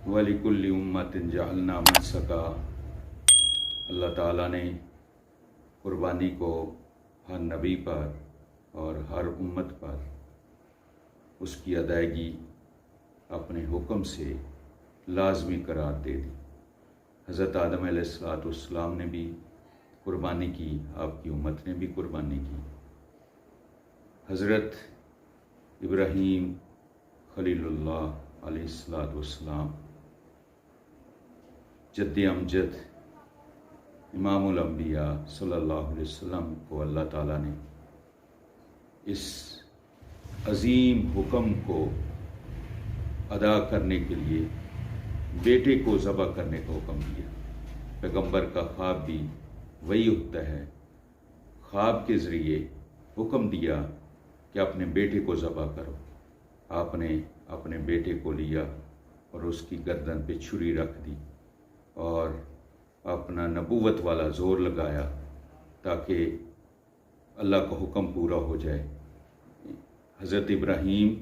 वलिकुल्लि उम्मतिन जअलना मनसका। अल्लाह ताला ने कुर्बानी को हर नबी पर और हर उम्मत पर उसकी अदायगी अपने हुक्म से लाजमी करार दे दी। हज़रत आदम अलैहिस्सलाम ने भी कुर्बानी की, आपकी उम्मत ने भी कुर्बानी की। हज़रत इब्राहीम खलीलुल्लाह अलैहिस्सलाम जद्द अमजद इमामुल अंबिया सल्लल्लाहु अलैहि वसल्लम को अल्लाह ताला ने इस अजीम हुक्म को अदा करने के लिए बेटे को ज़बह करने का हुक्म दिया। पैगंबर का ख्वाब भी वही होता है, ख्वाब के ज़रिए हुक्म दिया कि अपने बेटे को ज़बह करो। आपने अपने बेटे को लिया और उसकी गर्दन पे छुरी रख दी और अपना नबूवत वाला ज़ोर लगाया ताकि अल्लाह का हुक्म पूरा हो जाए। हज़रत इब्राहीम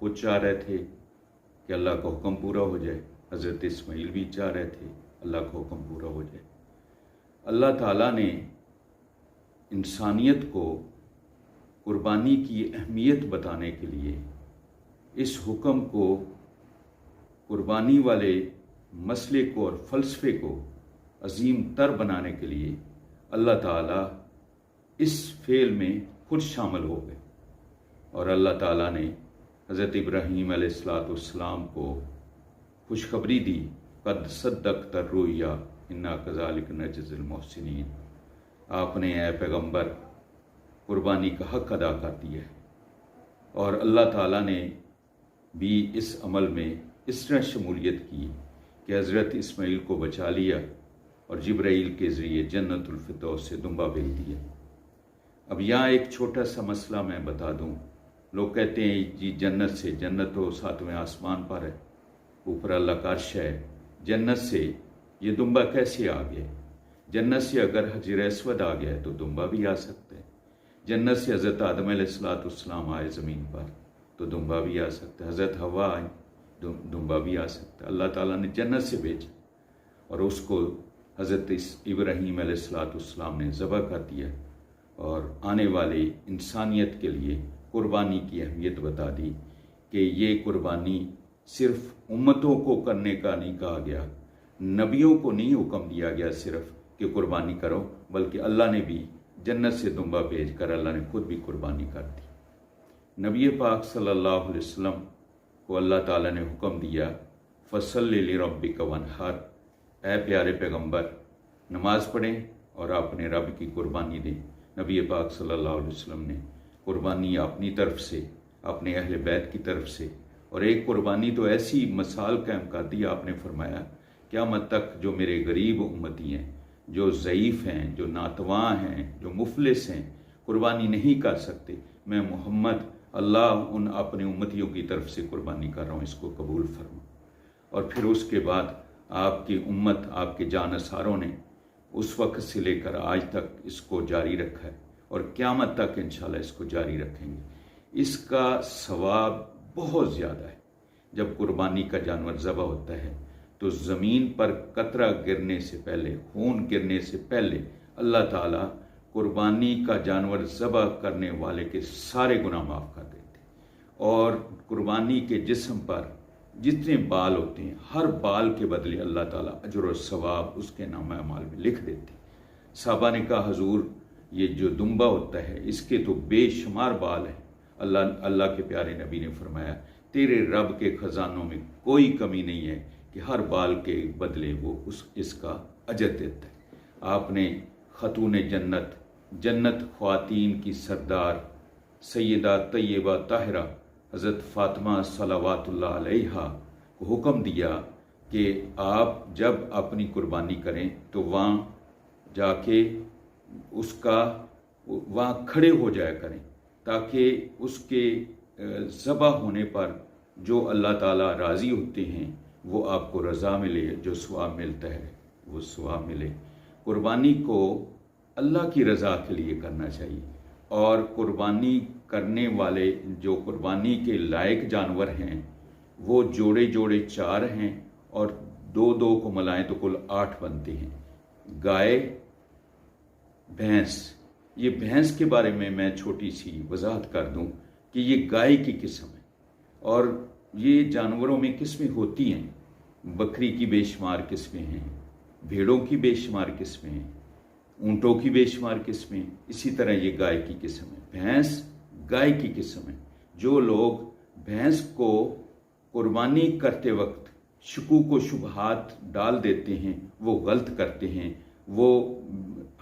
खुद चाह रहे थे कि अल्लाह का हुक्म पूरा हो जाए, हज़रत इस्माइल भी चाह रहे थे अल्लाह का हुक्म पूरा हो जाए। अल्लाह ताला ने इंसानियत को कुर्बानी की अहमियत बताने के लिए इस हुक्म को, कुर्बानी वाले मसले को और फ़लसफ़े को अजीम तर बनाने के लिए अल्लाह ताला इस फ़ेल में खुद शामिल हो गए और अल्लाह ताला ने हज़रत इब्राहीम अलैहिस्सलाम को खुशखबरी दी, कद सद्दक़्ता रुया इन्ना कज़ालिक नजज़िल मोहसिनीन। आपने ऐ पैगंबर कुर्बानी का हक़ अदा कर दिया है। और अल्लाह ताला ने भी इस अमल में इस तरह शमूलियत की कि हज़रत इस्माइल को बचा लिया और जिब्राइल के ज़रिए जन्नतुल फिरदौस से दुम्बा भेज दिया। अब यहाँ एक छोटा सा मसला मैं बता दूँ। लोग कहते हैं जी जन्नत से, जन्नत तो सातवें आसमान पर है, ऊपर अल्लाह का अर्श है, जन्नत से ये दुम्बा कैसे आ गया? जन्नत से अगर हजर अस्वद आ गया है तो दुम्बा भी आ सकता है। जन्नत से हज़रत आदम अलैहिस्सलाम आए ज़मीन पर तो दुम्बा भी आ सकता है, हज़रत हवा आए दुम्बा भी आ सकता है। अल्लाह ताला ने जन्नत से भेजा और उसको हज़रत इब्राहीम अलैहिस्सलाम ने ज़बह कर दिया और आने वाले इंसानियत के लिए कुर्बानी की अहमियत बता दी कि ये कुर्बानी सिर्फ उम्मतों को करने का नहीं कहा गया, नबियों को नहीं हुक्म दिया गया सिर्फ कि कुर्बानी करो, बल्कि अल्लाह ने भी जन्नत से दुम्बा भेज कर अल्लाह ने खुद भी कुर्बानी कर दी। नबी पाक सल्लल्लाहु अलैहि वसल्लम को अल्लाह ताला ने हुक्म दिया, फसल्लि लिरब्बिका वन्हर, ऐ प्यारे पैगंबर नमाज पढ़ें और अपने रब की कुर्बानी दें। नबी पाक सल्लल्लाहु अलैहि वसल्लम ने कुर्बानी अपनी तरफ से, अपने अहले बैत की तरफ से, और एक कुर्बानी तो ऐसी मिसाल कायम कर दी, आपने फरमाया क़यामत तक जो मेरे गरीब उम्मती हैं, जो ज़ईफ़ हैं, जो नातवां हैं, जो मुफलिस हैं, कुर्बानी नहीं कर सकते, मैं मोहम्मद अल्लाह उन अपने उम्मतियों की तरफ से कुर्बानी कर रहा हूँ, इसको कबूल फरमा। और फिर उसके बाद आपकी उम्मत, आपके जानसारों ने उस वक्त से लेकर आज तक इसको जारी रखा है और क़यामत तक इंशाल्लाह इसको जारी रखेंगे। इसका सवाब बहुत ज़्यादा है। जब कुर्बानी का जानवर ज़बह होता है तो ज़मीन पर कतरा गिरने से पहले, खून गिरने से पहले अल्लाह ताला कुर्बानी का जानवर ज़बह करने वाले के सारे गुनाह माफ़ कर देते। और कुर्बानी के जिस्म पर जितने बाल होते हैं, हर बाल के बदले अल्लाह ताला अजर और सवाब उसके नाम अमाल में लिख देते। साहबा ने कहा हुजूर ये जो दुम्बा होता है इसके तो बेशुमार बाल हैं। अल्लाह के प्यारे नबी ने फरमाया तेरे रब के ख़जानों में कोई कमी नहीं है कि हर बाल के बदले वो इसका अजर देता है। आपने खतून जन्नत, जन्नत ख्वातीन की सरदार सैयदा तय्यबा ताहिरा हज़रत फ़ातिमा सलावातुल्लाह अलैहा को हुक्म दिया कि आप जब अपनी कुर्बानी करें तो वहाँ जाके उसका वहाँ खड़े हो जाया करें ताकि उसके ज़बह होने पर जो अल्लाह ताला राज़ी होते हैं वो आपको रज़ा मिले, जो सवाब मिलता है वो सवाब मिले। कुर्बानी को अल्लाह की रज़ा के लिए करना चाहिए और कुर्बानी करने वाले जो कुर्बानी के लायक जानवर हैं वो जोड़े जोड़े 4 हैं और 2-2 को मिलाएं तो कुल 8 बनते हैं। गाय, भैंस, ये भैंस के बारे में मैं छोटी सी वजाहत कर दूं कि ये गाय की किस्म है और ये जानवरों में किस्में होती हैं। बकरी की बेशुमार किस्में हैं, भेड़ों की बेशुमार किस्में हैं, ऊँटों की बेशुमार किस्में, इसी तरह ये गाय की किस्म है। भैंस गाय की किस्म है। जो लोग भैंस को कुर्बानी करते वक्त शकूक व शुबहात डाल देते हैं वो गलत करते हैं, वो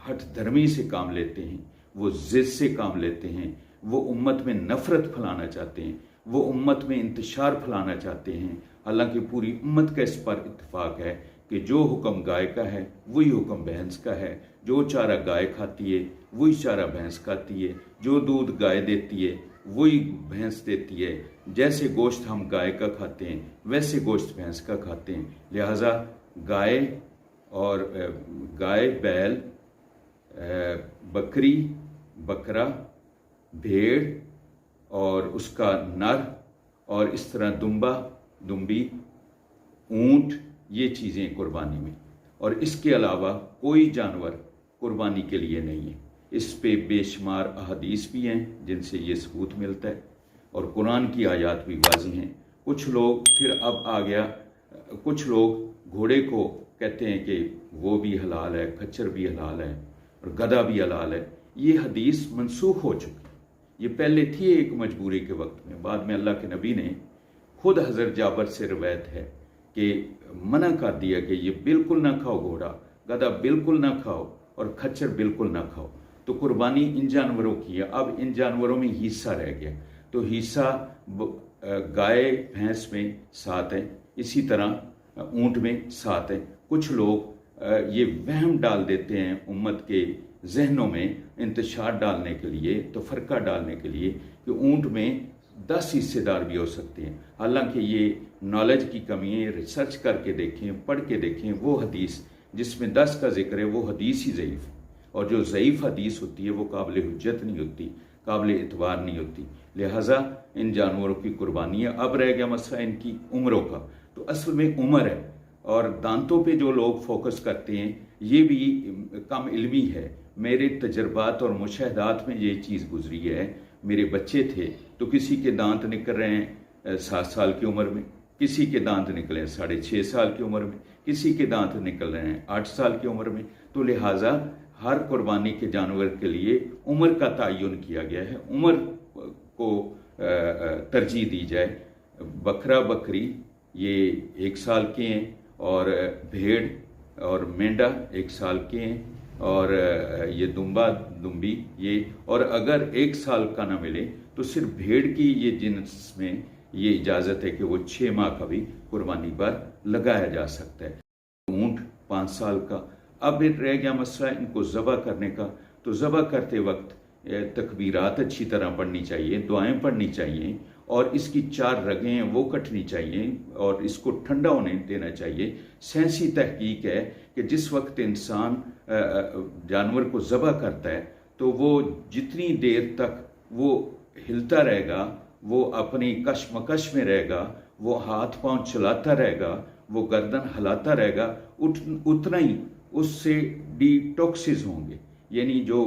हठ धर्मी से काम लेते हैं, वो जिद से काम लेते हैं, वो उम्मत में नफरत फैलाना चाहते हैं, वो उम्मत में इंतशार फैलाना चाहते हैं। हालांकि पूरी उम्मत का इस पर इत्तेफाक है कि जो हुक्म गाय का है वही हुक्म भैंस का है, जो चारा गाय खाती है वही चारा भैंस खाती है, जो दूध गाय देती है वही भैंस देती है। जैसे गोश्त हम गाय का खाते हैं वैसे गोश्त भैंस का खाते हैं। लिहाजा गाय बैल, बकरी, बकरा, भेड़ और उसका नर, और इस तरह दुम्बा, दुम्बी, ऊंट, ये चीज़ें कुर्बानी में। और इसके अलावा कोई जानवर कुर्बानी के लिए नहीं है। इस पे बेशुमार अहादीस भी हैं जिनसे ये सबूत मिलता है और कुरान की आयत भी वाज़ेह हैं। कुछ लोग फिर अब आ गया, कुछ लोग घोड़े को कहते हैं कि वो भी हलाल है, खच्चर भी हलाल है और गधा भी हलाल है। ये हदीस मनसूख हो चुकी। ये पहले थी एक मजबूरी के वक्त में, बाद में अल्लाह के नबी ने खुद हज़रत जाबर से रवायत है कि मना कर दिया कि ये बिल्कुल ना खाओ, घोड़ा गधा बिल्कुल ना खाओ और खच्चर बिल्कुल ना खाओ। तो कुर्बानी इन जानवरों की है। अब इन जानवरों में हिस्सा रह गया, तो हिस्सा गाय भैंस में 7 है, इसी तरह ऊंट में 7 है। कुछ लोग ये वहम डाल देते हैं उम्मत के जहनों में इंतशार डालने के लिए, तफरका डालने के लिए कि ऊंट में 10 हिस्सेदार भी हो सकते हैं। हालांकि ये नॉलेज की कमी है। रिसर्च करके देखें, पढ़ के देखें, वो हदीस जिसमें 10 का जिक्र है वो हदीस ही ज़ईफ़, और जो ज़ईफ़ हदीस होती है वो काबिल हुज्जत नहीं होती, काबिल इतबार नहीं होती। लिहाजा इन जानवरों की कुर्बानी है। अब रह गया मसला इनकी उम्रों का, तो असल में उम्र है। और दांतों पे जो लोग फोकस करते हैं ये भी कम इल्मी है। मेरे तजर्बात और मुशाहदात में ये चीज़ गुजरी है। मेरे बच्चे थे तो किसी के दांत निकल रहे हैं 7 साल की उम्र में, किसी के दांत निकले हैं 6.5 साल की उम्र में, किसी के दांत निकल रहे हैं 8 साल की उम्र में। तो लिहाजा हर कुर्बानी के जानवर के लिए उम्र का तयन किया गया है, उम्र को तरजीह दी जाए। बकरा बकरी ये 1 साल के हैं, और भेड़ और मेंढा 1 साल के हैं, और ये दुम्बा दुम्बी ये, और अगर 1 साल का ना मिले तो सिर्फ भेड़ की ये जिन्स में ये इजाज़त है कि वो 6 माह का भी कुर्बानी पर लगाया जा सकता है। ऊँट 5 साल का। अब रह गया मसला इनको ज़बह करने का। तो ज़बह करते वक्त तकबीरात अच्छी तरह पढ़नी चाहिए, दुआएं पढ़नी चाहिए, और इसकी 4 रगें हैं वो कटनी चाहिए, और इसको ठंडा होने देना चाहिए। साइंसी तहकीक है कि जिस वक्त इंसान जानवर को ज़बह करता है तो वो जितनी देर तक वो हिलता रहेगा, वो अपनी कशमकश में रहेगा, वो हाथ पांव चलाता रहेगा, वो गर्दन हिलाता रहेगा, उतना ही उससे डिटॉक्सिस होंगे। यानी जो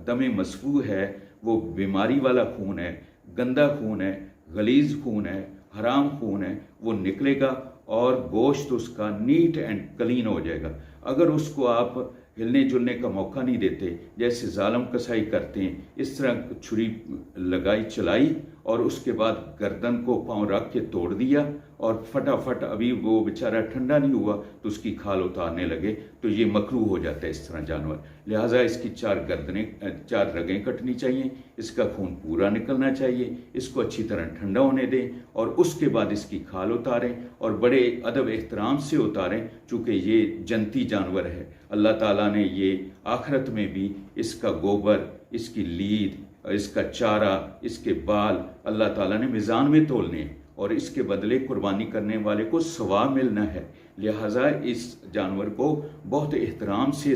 दमे मसफू है वो बीमारी वाला खून है, गंदा खून है, गलीज खून है, हराम खून है, वो निकलेगा और गोश्त उसका नीट एंड क्लीन हो जाएगा। अगर उसको आप हिलने जुलने का मौका नहीं देते, जैसे जालम कसाई करते हैं, इस तरह छुरी लगाई चलाई और उसके बाद गर्दन को पांव रख के तोड़ दिया और फटाफट अभी वो बेचारा ठंडा नहीं हुआ तो उसकी खाल उतारने लगे, तो ये मकरूह हो जाता है इस तरह जानवर। लिहाजा इसकी 4 रगें कटनी चाहिए, इसका खून पूरा निकलना चाहिए, इसको अच्छी तरह ठंडा होने दें और उसके बाद इसकी खाल उतारें, और बड़े अदब एहतराम से उतारें, चूँकि ये जन्नती जानवर है। अल्लाह ताला ने ये आखिरत में भी इसका गोबर, इसकी लीद, इसका चारा, इसके बाल अल्लाह ताला ने मीज़ान में तोलने हैं, और इसके बदले कुर्बानी करने वाले को सवाब मिलना है। लिहाजा इस जानवर को बहुत एहतराम से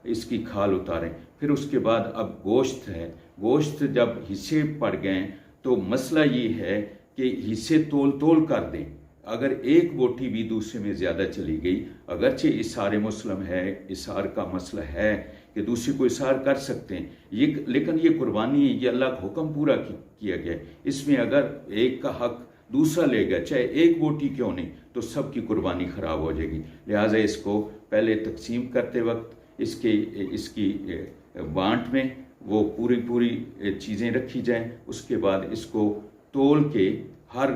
इसकी खाल उतारें। फिर उसके बाद अब गोश्त है। गोश्त जब हिस्से पड़ गए तो मसला ये है कि हिस्से तोल तोल कर दें। अगर एक बोटी भी दूसरे में ज़्यादा चली गई, अगरचे इसार मुस्लिम है, इसार का मसला है कि दूसरे को इसार कर सकते हैं, ये लेकिन ये कुर्बानी है, ये अल्लाह का हुक्म पूरा किया गया है। इसमें अगर एक का हक दूसरा लेगा, चाहे एक बोटी क्यों नहीं, तो सबकी कुर्बानी ख़राब हो जाएगी। लिहाजा इसको पहले तकसीम करते वक्त इसकी बाँट में वो पूरी चीज़ें रखी जाएं, उसके बाद इसको तोल के हर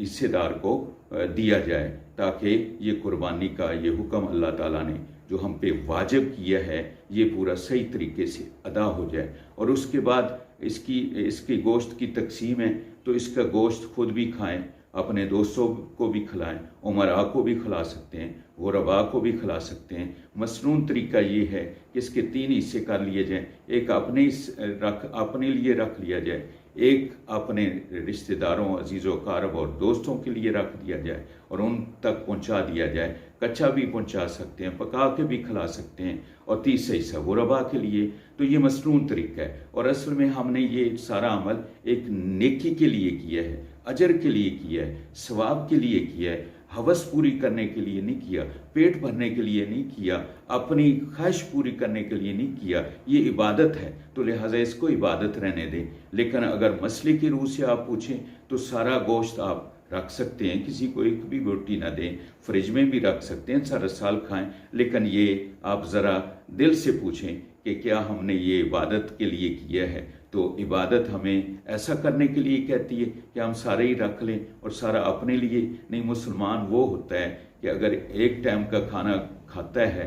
हिस्सेदार को दिया जाए, ताकि ये कुर्बानी का ये हुक्म अल्लाह ताला ने जो हम पे वाजिब किया है ये पूरा सही तरीके से अदा हो जाए। और उसके बाद इसकी गोश्त की तकसीम है, तो इसका गोश्त खुद भी खाएं, अपने दोस्तों को भी खिलाएं, उमरा को भी खिला सकते हैं, गुरबा को भी खिला सकते हैं। मसनून तरीका ये है कि इसके 3 हिस्से कर लिए जाएं, एक अपने लिए रख लिया जाए, एक अपने रिश्तेदारों, अजीज़ों, कारब और दोस्तों के लिए रख दिया जाए और उन तक पहुंचा दिया जाए। कच्चा भी पहुंचा सकते हैं, पका के भी खिला सकते हैं, और 30 हिस्सा गुरबा के लिए। तो ये मसनून तरीका है, और असल में हमने ये सारा अमल एक नेकी के लिए किया है, अजर के लिए किया है, सवाब के लिए किया है, हवस पूरी करने के लिए नहीं किया, पेट भरने के लिए नहीं किया, अपनी ख्वाहिश पूरी करने के लिए नहीं किया। ये इबादत है, तो लिहाजा इसको इबादत रहने दें। लेकिन अगर मसले की रूह से आप पूछें तो सारा गोश्त आप रख सकते हैं, किसी को एक भी बोटी ना दें, फ्रिज में भी रख सकते हैं, सारा साल खाएं। लेकिन ये आप ज़रा दिल से पूछें कि क्या हमने ये इबादत के लिए किया है। तो इबादत हमें ऐसा करने के लिए कहती है कि हम सारे ही रख लें और सारा अपने लिए नहीं। मुसलमान वो होता है कि अगर एक टाइम का खाना खाता है,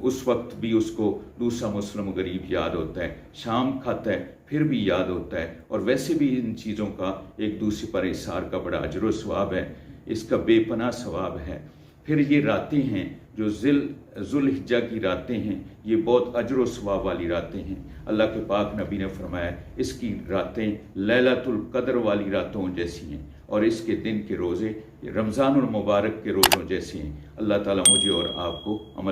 उस वक्त भी उसको दूसरा मुस्लिम गरीब याद होता है, शाम खाता है फिर भी याद होता है। और वैसे भी इन चीज़ों का एक दूसरे पर इसार का बड़ा अजर व सवाब है, इसका बेपनाह सवाब है। फिर ये रातें हैं जो ज़ुल्हिज्जा की रातें हैं, ये बहुत अजर व सवाब वाली रातें हैं। अल्लाह के पाक नबी ने फरमाया इसकी रातें लैलतुल क़द्र वाली रातों जैसी हैं, और इसके दिन के रोज़े रमज़ानुल मुबारक के रोज़ों जैसे हैं। अल्लाह ताला मुझे और आपको अमल